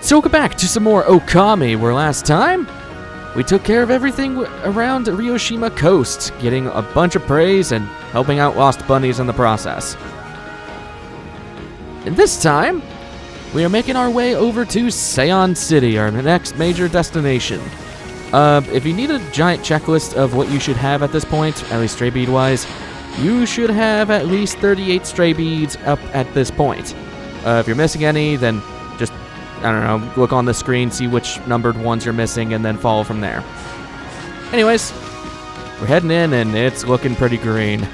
So we're back to some more Okami, where last time we took care of everything around Ryoshima Coast, getting a bunch of praise and helping out lost bunnies in the process. And this time, we are making our way over to Sei-an City, our next major destination. If you need a giant checklist of what you should have at this point, at least stray bead wise, you should have at least 38 stray beads up at this point. If you're missing any, then just, I don't know, look on the screen, see which numbered ones you're missing, and then follow from there. Anyways, we're heading in, and it's looking pretty green.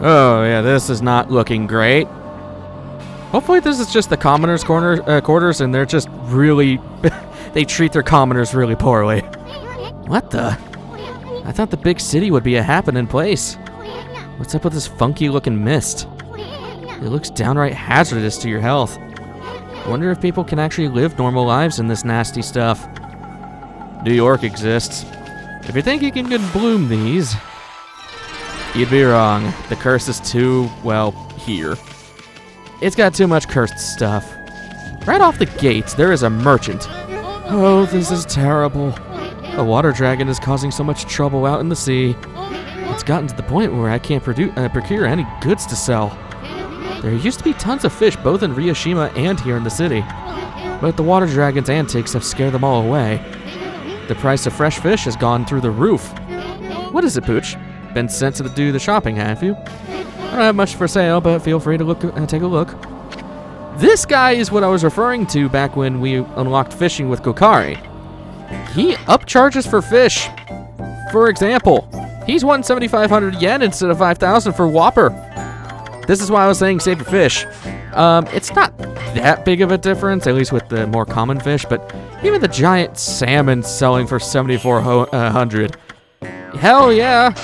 Oh, yeah, this is not looking great. Hopefully this is just the commoners' quarters, and they're just really... they treat their commoners really poorly. What the? I thought the big city would be a happening place. What's up with this funky-looking mist? It looks downright hazardous to your health. I wonder if people can actually live normal lives in this nasty stuff. New York exists. If you think you can bloom these, you'd be wrong. The curse is too, well, here. It's got too much cursed stuff. Right off the gates, there is a merchant. Oh, this is terrible. A water dragon is causing so much trouble out in the sea. It's gotten to the point where I can't procure any goods to sell. There used to be tons of fish both in Ryoshima and here in the city, but the water dragon's antics have scared them all away. The price of fresh fish has gone through the roof. What is it, Pooch? Been sent to do the shopping, have you? I don't have much for sale, but feel free to take a look. This guy is what I was referring to back when we unlocked fishing with Kokari. He upcharges for fish. For example, he's won 7,500 yen instead of 5,000 for Whopper. This is why I was saying save your fish. It's not that big of a difference, at least with the more common fish, but even the giant salmon selling for 7,400. Hell yeah!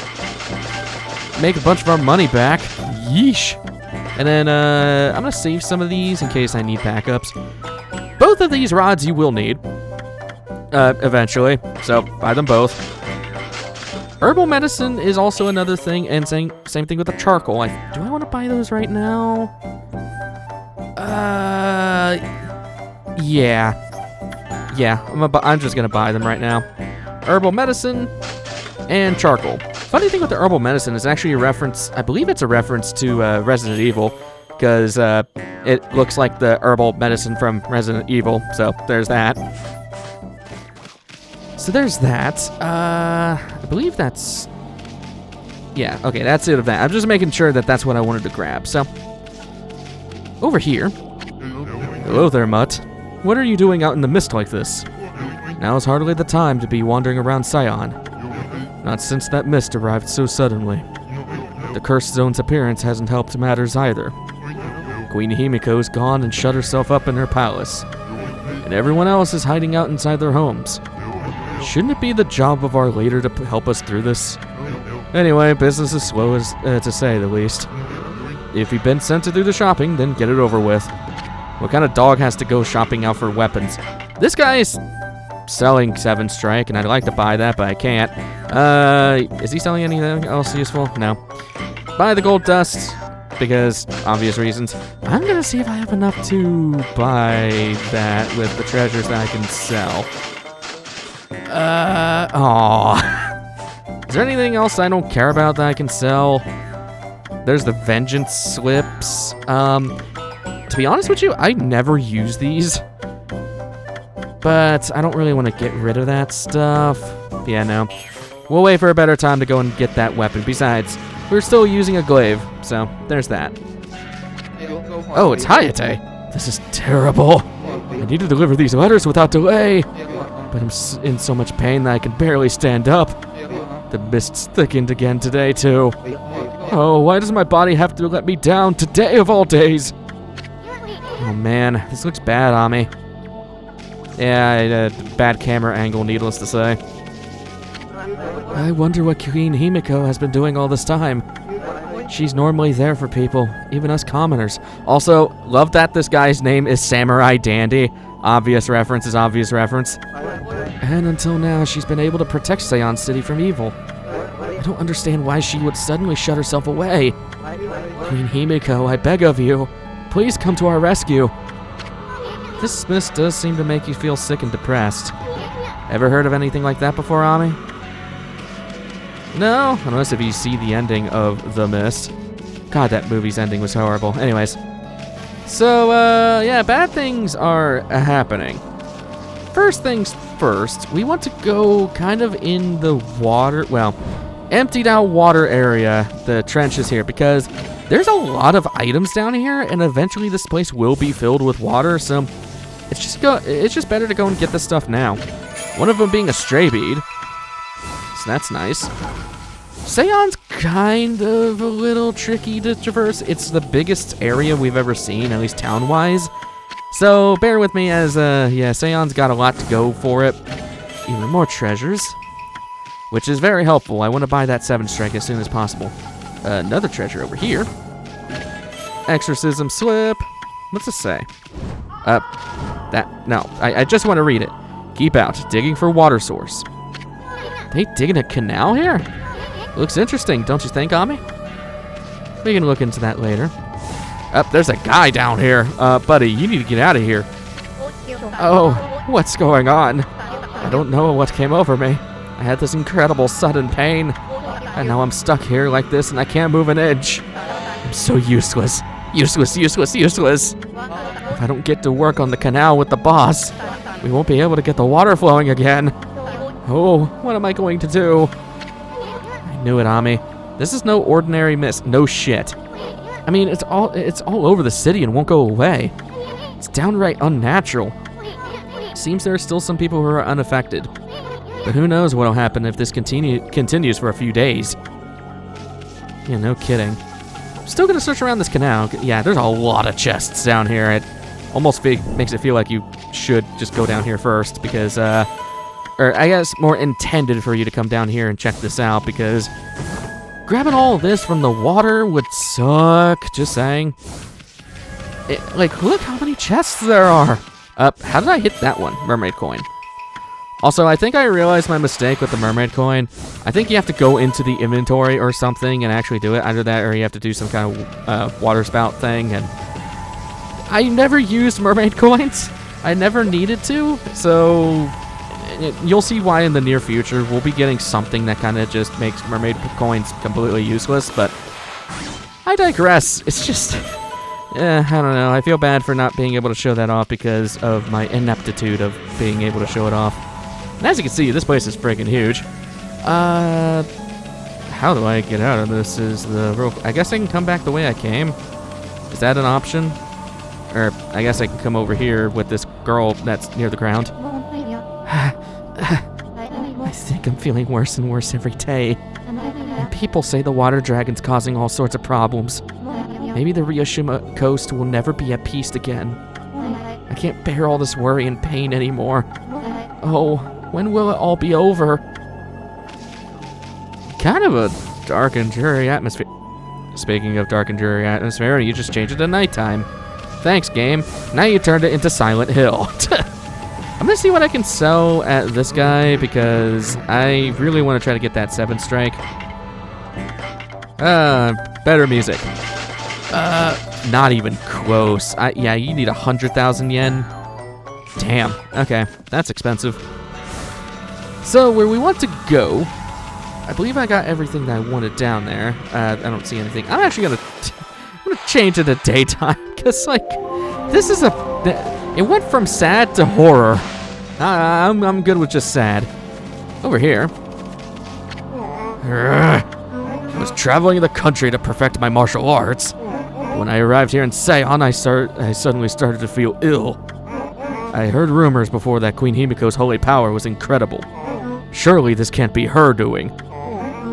Make a bunch of our money back. Yeesh. And then I'm gonna save some of these in case I need backups. Both of these rods you will need eventually, so buy them both. Herbal medicine is also another thing, and same thing with the charcoal. Do I want to buy those right now? Yeah. I'm just gonna buy them right now. Herbal medicine and charcoal. Funny thing with the herbal medicine is actually a reference. I believe it's a reference to Resident Evil, because it looks like the herbal medicine from Resident Evil. So there's that. I believe that's... Yeah, okay, that's it of that. I'm just making sure that that's what I wanted to grab. So, over here. Hello there, Mutt. What are you doing out in the mist like this? Now is hardly the time to be wandering around Sei-an. Not since that mist arrived so suddenly. The cursed zone's appearance hasn't helped matters either. Queen Himiko's gone and shut herself up in her palace. And everyone else is hiding out inside their homes. Shouldn't it be the job of our leader to help us through this? Anyway, business is slow, to say the least. If you've been sent to do the shopping, then get it over with. What kind of dog has to go shopping out for weapons? This guy is selling 7 strike, and I'd like to buy that, but I can't. Is he selling anything else useful? No. Buy the gold dust, because obvious reasons. I'm gonna see if I have enough to buy that with the treasures that I can sell. Is there anything else I don't care about that I can sell? There's the vengeance slips. To be honest with you, I never use these. But I don't really want to get rid of that stuff. Yeah, no. We'll wait for a better time to go and get that weapon. Besides, we're still using a glaive, so there's that. Oh, it's Hayate. This is terrible. I need to deliver these letters without delay. But I'm in so much pain that I can barely stand up. The mist's thickened again today, too. Oh, why does my body have to let me down today of all days? Oh man, this looks bad on me. Yeah, bad camera angle, needless to say. I wonder what Queen Himiko has been doing all this time. She's normally there for people, even us commoners. Also, love that this guy's name is Samurai Dandy. Obvious reference is obvious reference. And until now, she's been able to protect Sei-an City from evil. I don't understand why she would suddenly shut herself away. Queen Himiko, I beg of you, Please come to our rescue. This mist does seem to make you feel sick and depressed. Ever heard of anything like that before, Ami? No? Unless if you see the ending of The Mist. God, that movie's ending was horrible. Anyways. So, yeah, bad things are happening. First things first, we want to go kind of in the water, well, emptied out water area, the trenches here, because there's a lot of items down here, and eventually this place will be filled with water, so it's just better to go and get this stuff now. One of them being a stray bead, so that's nice. Sei-an's kind of a little tricky to traverse. It's the biggest area we've ever seen, at least town-wise. So bear with me as, yeah, Sei-an's got a lot to go for it. Even more treasures, which is very helpful. I want to buy that 7 strike as soon as possible. Another treasure over here. Exorcism slip. What's this say? No, I just want to read it. Keep out, digging for water source. They digging a canal here? Looks interesting, don't you think, Ami? We can look into that later. There's a guy down here. Buddy, you need to get out of here. Oh, what's going on? I don't know what came over me. I had this incredible sudden pain, and now I'm stuck here like this, and I can't move an inch. I'm so useless. Useless. If I don't get to work on the canal with the boss, we won't be able to get the water flowing again. Oh, what am I going to do? I knew it, Ami. This is no ordinary mist. No shit. I mean, it's all over the city and won't go away. It's downright unnatural. Seems there are still some people who are unaffected. But who knows what'll happen if this continues for a few days. Yeah, no kidding. Still gonna search around this canal. Yeah, there's a lot of chests down here. It almost makes it feel like you should just go down here first because, or I guess more intended for you to come down here and check this out because grabbing all of this from the water would suck, just saying. Like, look how many chests there are. How did I hit that one? Mermaid coin. Also, I think I realized my mistake with the mermaid coin. I think you have to go into the inventory or something and actually do it. Either that or you have to do some kind of water spout thing. And I never used mermaid coins. I never needed to. So you'll see why in the near future we'll be getting something that kind of just makes mermaid coins completely useless. But I digress. It's just, I don't know. I feel bad for not being able to show that off because of my ineptitude of being able to show it off. And as you can see, this place is freaking huge. How do I get out of this is the real... I guess I can come back the way I came. Is that an option? Or I guess I can come over here with this girl that's near the ground. I think I'm feeling worse and worse every day. And people say the water dragon's causing all sorts of problems. Maybe the Ryoshima coast will never be at peace again. I can't bear all this worry and pain anymore. Oh, when will it all be over? Kind of a dark and dreary atmosphere. Speaking of dark and dreary atmosphere, you just changed it to nighttime. Thanks, game. Now you turned it into Silent Hill. I'm gonna see what I can sell at this guy because I really want to try to get that 7 strike. Better music. Not even close. Yeah, you need 100,000 yen. Damn. Okay, that's expensive. So where we want to go, I believe I got everything that I wanted down there. I don't see anything. I'm actually gonna change it to daytime because like this is it went from sad to horror. I'm good with just sad. Over here. I was traveling the country to perfect my martial arts. When I arrived here in Sei-an, I suddenly started to feel ill. I heard rumors before that Queen Himiko's holy power was incredible. Surely this can't be her doing.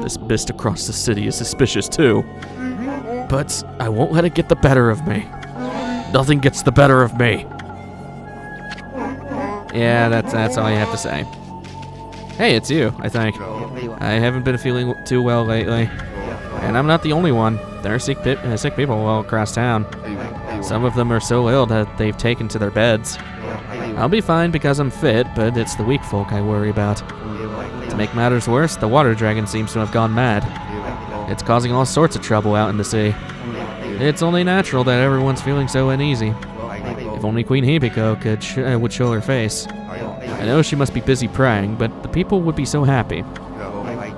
This mist across the city is suspicious too. But I won't let it get the better of me. Nothing gets the better of me. Yeah, that's all I have to say. Hey, it's you, I think. I haven't been feeling too well lately. And I'm not the only one. There are sick people all across town. Some of them are so ill that they've taken to their beds. I'll be fine because I'm fit, but it's the weak folk I worry about. To make matters worse, the water dragon seems to have gone mad. It's causing all sorts of trouble out in the sea. It's only natural that everyone's feeling so uneasy. If only Queen Himiko would show her face. I know she must be busy praying, but the people would be so happy.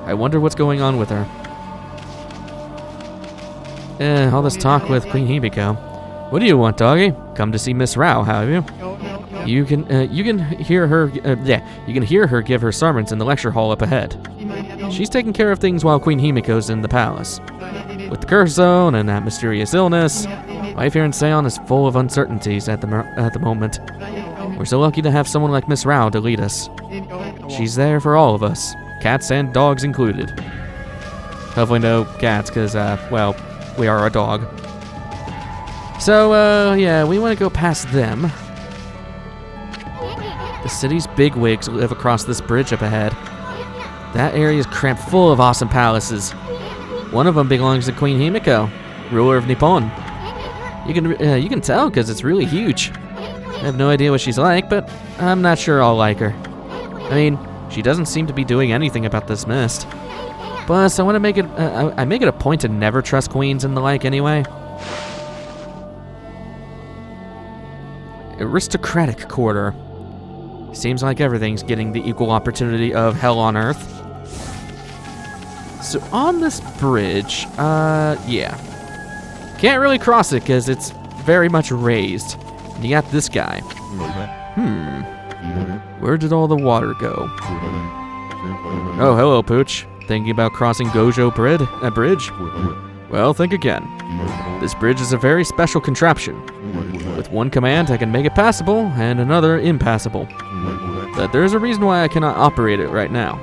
I wonder what's going on with her. All this talk with Queen Himiko. What do you want, doggy? Come to see Miss Rao, have you? You can hear her. You can hear her give her sermons in the lecture hall up ahead. She's taking care of things while Queen Himiko's in the palace. With the curse zone and that mysterious illness, life here in Sei-an is full of uncertainties at the moment. We're so lucky to have someone like Miss Rao to lead us. She's there for all of us, cats and dogs included. Hopefully no cats, because, well, we are a dog. So, yeah, we want to go past them. The city's bigwigs live across this bridge up ahead. That area is cramped full of awesome palaces. One of them belongs to Queen Himiko, ruler of Nippon. You can tell because it's really huge. I have no idea what she's like, but I'm not sure I'll like her. I mean, she doesn't seem to be doing anything about this mist. Plus, I want to make it. I make it a point to never trust queens and the like anyway. Aristocratic quarter. Seems like everything's getting the equal opportunity of hell on earth. So on this bridge, yeah. Can't really cross it because it's very much raised. You got this guy. Where did all the water go? Oh, hello, Pooch. Thinking about crossing Gojo Bridge? Well, think again. This bridge is a very special contraption. With one command, I can make it passable, and another impassable. But there's a reason why I cannot operate it right now.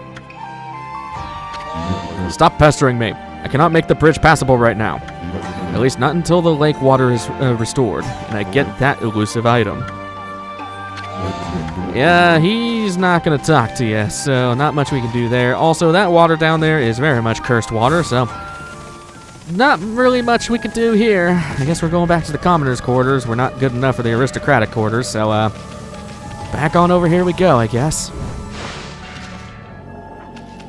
Stop pestering me. I cannot make the bridge passable right now. At least not until the lake water is restored, and I get that elusive item. Yeah, he's not gonna talk to you, so not much we can do there. Also, that water down there is very much cursed water, so not really much we can do here. I guess we're going back to the commoners' quarters. We're not good enough for the aristocratic quarters, so back on over here we go, I guess.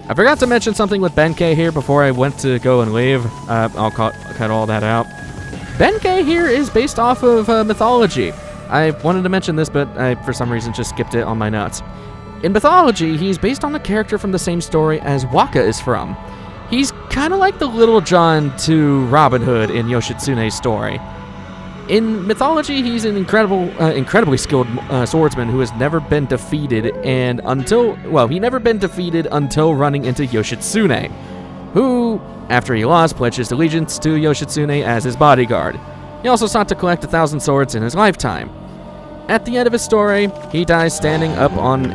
I forgot to mention something with Benkei here before I went to go and leave. I'll cut all that out. Benkei here is based off of mythology. I wanted to mention this, but I, for some reason, just skipped it on my notes. In mythology, he's based on a character from the same story as Waka is from. He's kind of like the Little John to Robin Hood in Yoshitsune's story. In mythology, he's an incredibly skilled swordsman who has never been defeated he never been defeated until running into Yoshitsune, who, after he lost, pledged his allegiance to Yoshitsune as his bodyguard. He also sought to collect 1,000 swords in his lifetime. At the end of his story, he dies standing up on,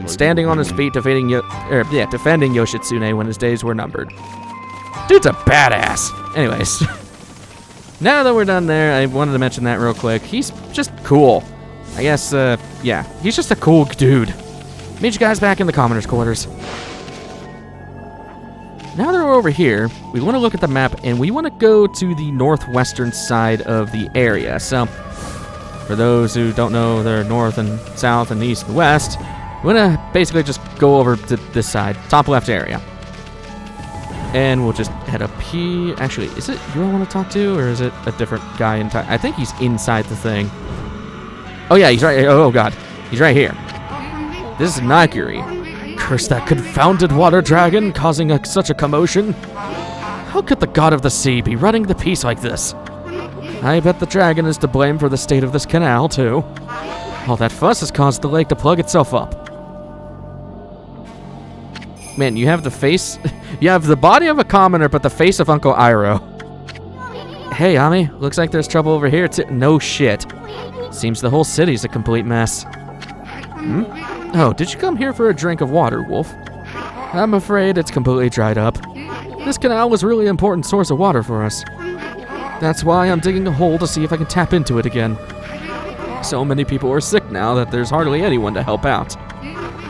standing on his feet, defending Yoshitsune when his days were numbered. Dude's a badass. Anyways, now that we're done there, I wanted to mention that real quick. He's just cool. I guess, yeah, he's just a cool dude. Meet you guys back in the commoners' quarters. Now that we're over here, we want to look at the map, and we want to go to the northwestern side of the area. So, for those who don't know, they're north and south and east and west. We want to basically just go over to this side, top left area. And we'll just head up here. Actually, is it you I want to talk to, or is it a different guy inside? I think he's inside the thing. Oh yeah, he's right. Oh god, he's right here. This is Nagiri. Curse that confounded water dragon, causing such a commotion. How could the god of the sea be running the peace like this? I bet the dragon is to blame for the state of this canal, too. All that fuss has caused the lake to plug itself up. Man, you have the face... you have the body of a commoner, but the face of Uncle Iroh. Hey, Ami, looks like there's trouble over here, too. No shit. Seems the whole city's a complete mess. Oh, did you come here for a drink of water, Wolf? I'm afraid it's completely dried up. This canal was a really important source of water for us. That's why I'm digging a hole to see if I can tap into it again. So many people are sick now that there's hardly anyone to help out.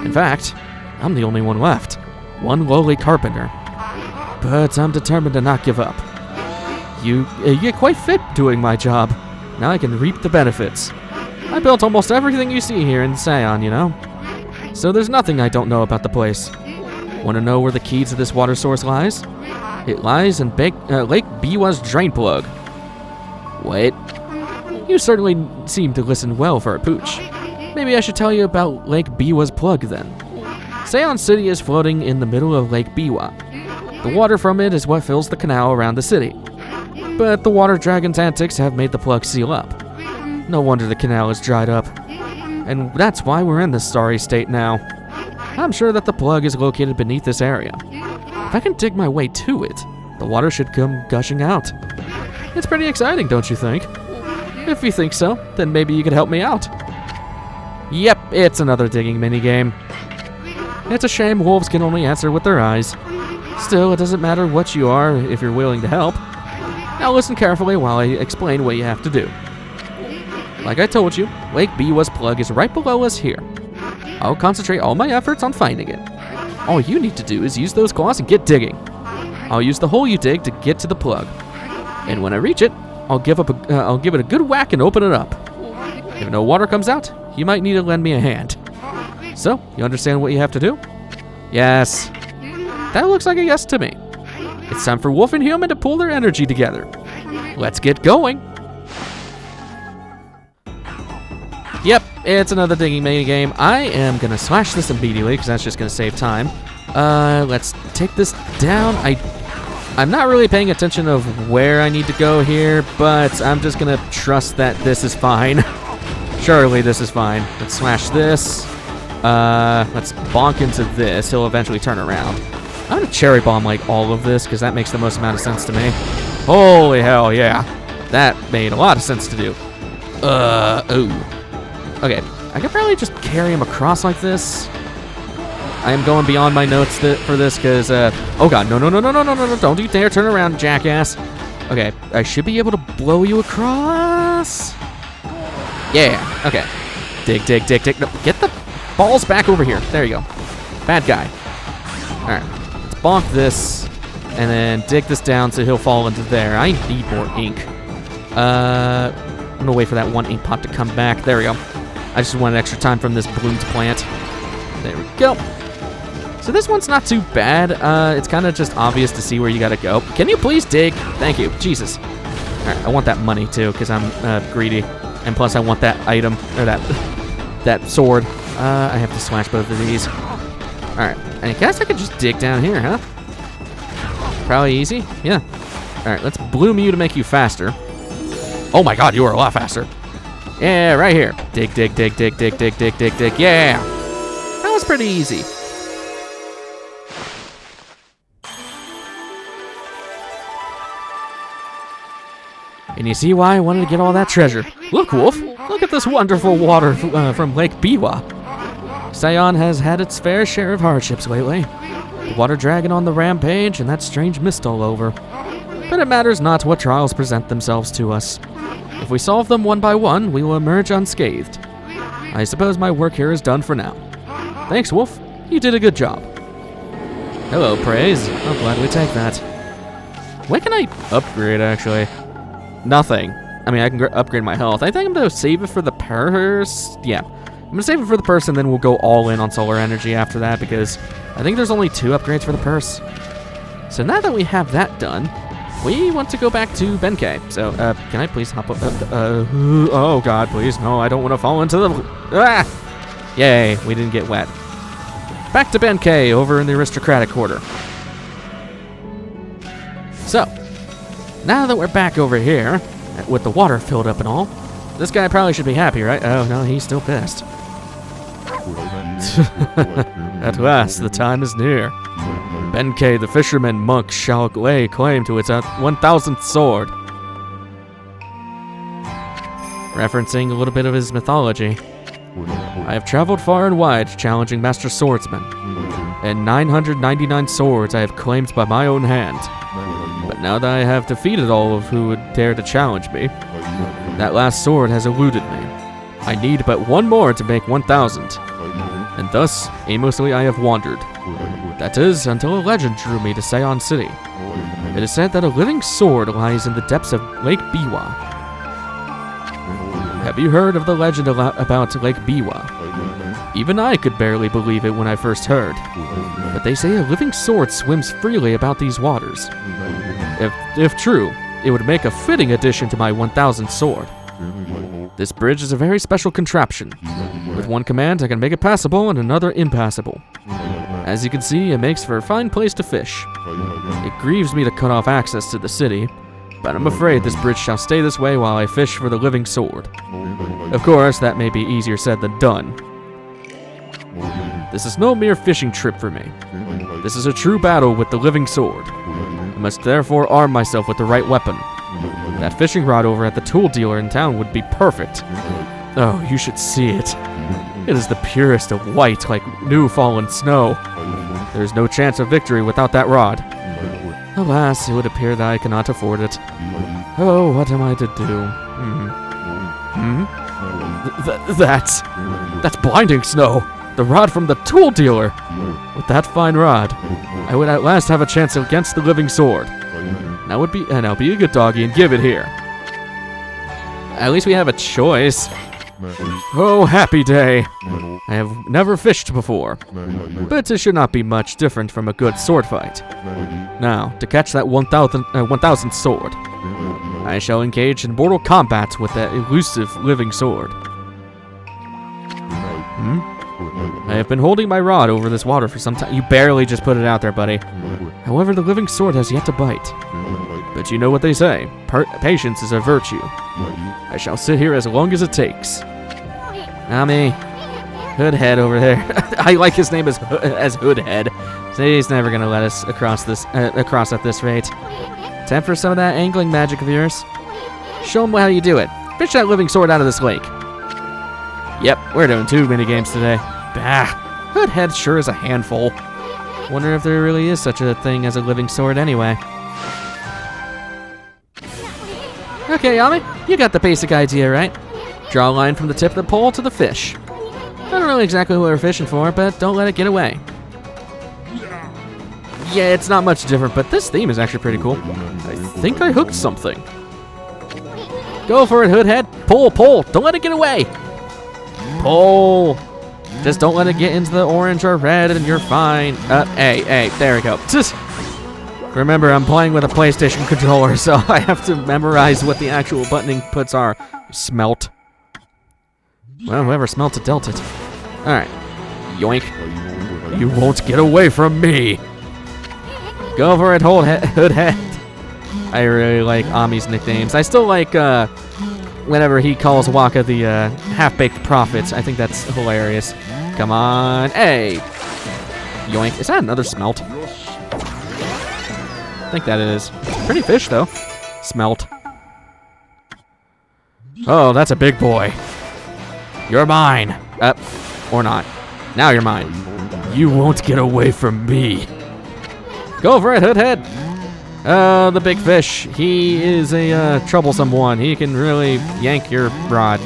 In fact, I'm the only one left. One lowly carpenter. But I'm determined to not give up. You get quite fit doing my job. Now I can reap the benefits. I built almost everything you see here in Sei-an, you know? So there's nothing I don't know about the place. Want to know where the key to this water source lies? It lies in Lake Biwa's drain plug, Wait. You certainly seem to listen well for a pooch. Maybe I should tell you about Lake Biwa's plug then. Sei-an City is floating in the middle of Lake Biwa. The water from it is what fills the canal around the city. But the water dragon's antics have made the plug seal up. No wonder the canal is dried up. And that's why we're in this sorry state now. I'm sure that the plug is located beneath this area. If I can dig my way to it, the water should come gushing out. It's pretty exciting, don't you think? If you think so, then maybe you could help me out. Yep, it's another digging minigame. It's a shame wolves can only answer with their eyes. Still, it doesn't matter what you are if you're willing to help. Now listen carefully while I explain what you have to do. Like I told you, Lake Biwa's plug is right below us here. I'll concentrate all my efforts on finding it. All you need to do is use those claws and get digging. I'll use the hole you dig to get to the plug. And when I reach it, I'll give it a good whack and open it up. If no water comes out, you might need to lend me a hand. So, you understand what you have to do? Yes. That looks like a yes to me. It's time for Wolf and Human to pull their energy together. Let's get going. Yep, it's another digging minigame. I am gonna slash this immediately because that's just gonna save time. Let's take this down. I'm not really paying attention of where I need to go here, but I'm just gonna trust that this is fine. Surely this is fine. Let's slash this. Let's bonk into this. He'll eventually turn around. I'm gonna cherry bomb like all of this because that makes the most amount of sense to me. Holy hell, yeah. That made a lot of sense to do. Ooh. Okay, I could probably just carry him across like this. I am going beyond my notes for this because, oh god, no, don't you dare turn around, jackass. Okay, I should be able to blow you across. Yeah, okay. Dig. No, get the balls back over here. There you go. Bad guy. Alright, let's bonk this, and then dig this down so he'll fall into there. I need more ink. I'm gonna wait for that one ink pot to come back. There we go. I just wanted extra time from this bloomed plant. There we go. So this one's not too bad. It's kind of just obvious to see where you gotta go. Can you please dig? Thank you. Jesus. Alright, I want that money too, because I'm greedy. And plus I want that item, or that sword. I have to slash both of these. Alright, I guess I could just dig down here, huh? Probably easy? Yeah. Alright, let's bloom you to make you faster. Oh my god, you are a lot faster. Yeah, right here. Dig. Yeah. That was pretty easy. And you see why I wanted to get all that treasure. Look, Wolf. Look at this wonderful water from Lake Biwa. Sei-an has had its fair share of hardships lately. The water dragon on the rampage and that strange mist all over. But it matters not what trials present themselves to us. If we solve them one by one, we will emerge unscathed. I suppose my work here is done for now. Thanks, Wolf. You did a good job. Hello, Praise. I'll gladly take that. What can I upgrade, actually? Nothing. I mean, I can upgrade my health. I think I'm going to save it for the purse. Yeah. I'm going to save it for the purse, and then we'll go all in on solar energy after that, because I think there's only 2 upgrades for the purse. So now that we have that done, we want to go back to Benkei. So, can I please hop up? Oh god, please. No, I don't want to fall into the... Ah! Yay, we didn't get wet. Back to Benkei, over in the aristocratic quarter. So, now that we're back over here, with the water filled up and all, this guy probably should be happy, right? Oh, no, he's still pissed. At last, the time is near. Benkei, the fisherman monk, shall lay claim to its 1000th sword. Referencing a little bit of his mythology. I have traveled far and wide, challenging master swordsmen, and 999 swords I have claimed by my own hand. But now that I have defeated all of who would dare to challenge me, that last sword has eluded me. I need but one more to make 1000, and thus, aimlessly I have wandered. That is, until a legend drew me to Sei-an City. It is said that a living sword lies in the depths of Lake Biwa. Have you heard of the legend about Lake Biwa? Even I could barely believe it when I first heard. But they say a living sword swims freely about these waters. If true, it would make a fitting addition to my 1000 sword. This bridge is a very special contraption. With one command, I can make it passable and another impassable. As you can see, it makes for a fine place to fish. It grieves me to cut off access to the city, but I'm afraid this bridge shall stay this way while I fish for the living sword. Of course, that may be easier said than done. This is no mere fishing trip for me. This is a true battle with the living sword. I must therefore arm myself with the right weapon. That fishing rod over at the tool dealer in town would be perfect. Oh, you should see it. It is the purest of white, like new fallen snow. There is no chance of victory without that rod. Alas, it would appear that I cannot afford it. Oh, what am I to do? That's blinding snow. The rod from the tool dealer. With that fine rod, I would at last have a chance against the living sword. Now be a good doggy and give it here. At least we have a choice. Oh, happy day. I have never fished before, but it should not be much different from a good sword fight. Now, to catch that 1000 sword, I shall engage in mortal combat with that elusive living sword. I have been holding my rod over this water for some time. You barely just put it out there, buddy. However, the living sword has yet to bite. But you know what they say, patience is a virtue. I shall sit here as long as it takes. Nami, Hoodhead over there. I like his name as Hoodhead. So he's never gonna let us across at this rate. Time for some of that angling magic of yours. Show him how you do it. Fish that living sword out of this lake. Yep, we're doing 2 minigames today. Bah, Hoodhead sure is a handful. Wonder if there really is such a thing as a living sword anyway. Okay, Yami, you got the basic idea, right? Draw a line from the tip of the pole to the fish. I don't know exactly what we're fishing for, but don't let it get away. Yeah, it's not much different, but this theme is actually pretty cool. I think I hooked something. Go for it, Hoodhead. Pull, pull. Don't let it get away. Pull. Just don't let it get into the orange or red and you're fine. Hey, there we go. Just remember, I'm playing with a PlayStation controller, so I have to memorize what the actual button inputs are. Smelt. Well, whoever smelt it dealt it. Alright. Yoink. You won't get away from me. Go for it, Hoodhead. I really like Ami's nicknames. I still like, whenever he calls Waka the, half-baked prophet. I think that's hilarious. Come on. Hey. Yoink. Is that another smelt? I think that is. Pretty fish, though. Smelt. Oh, that's a big boy. You're mine. Or not. Now you're mine. You won't get away from me. Go for it, Hoodhead. The big fish. He is a troublesome one. He can really yank your rod.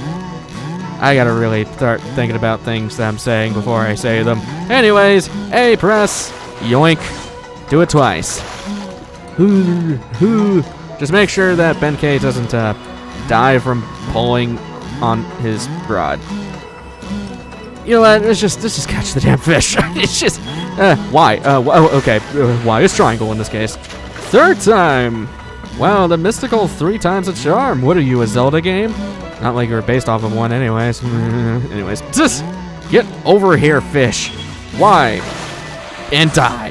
I gotta really start thinking about things that I'm saying before I say them. Anyways, A press. Yoink. Do it twice. Just make sure that Benkei doesn't die from pulling on his rod. You know what? Let's just catch the damn fish. It's just why? Okay. Why is triangle in this case? 3rd time. Wow, the mystical 3 times a charm. What are you, a Zelda game? Not like you were based off of one, anyways. Anyways, just get over here, fish. Why? And die.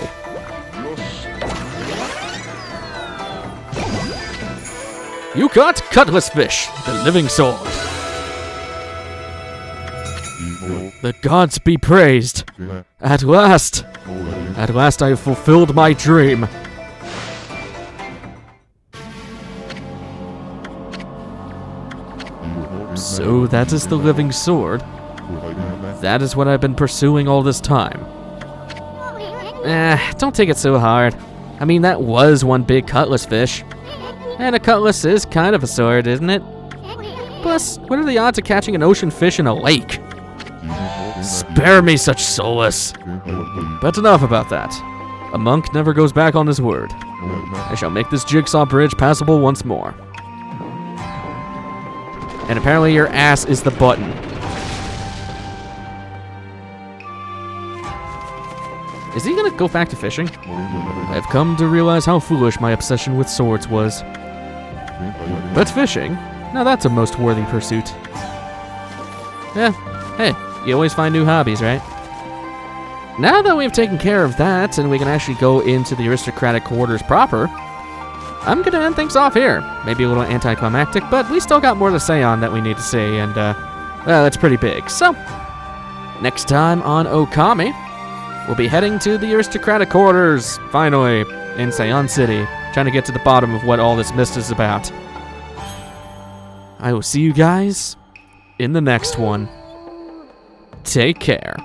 You caught Cutlass Fish, the living sword. The gods be praised. At last I have fulfilled my dream. So that is the living sword. That is what I've been pursuing all this time. Don't take it so hard. I mean, that was one big cutlass fish. And a cutlass is kind of a sword, isn't it? Plus, what are the odds of catching an ocean fish in a lake? Spare me such solace. But enough about that. A monk never goes back on his word. I shall make this jigsaw bridge passable once more. And apparently your ass is the button. Is he gonna go back to fishing? I've come to realize how foolish my obsession with swords was. But fishing, now that's a most worthy pursuit. Yeah, hey, you always find new hobbies, right? Now that we've taken care of that, and we can actually go into the aristocratic quarters proper, I'm gonna end things off here. Maybe a little anticlimactic, but we still got more to say on that we need to see, and well, that's pretty big. So, next time on Okami, we'll be heading to the aristocratic quarters, finally, in Sei-an City, trying to get to the bottom of what all this mist is about. I will see you guys in the next one. Take care.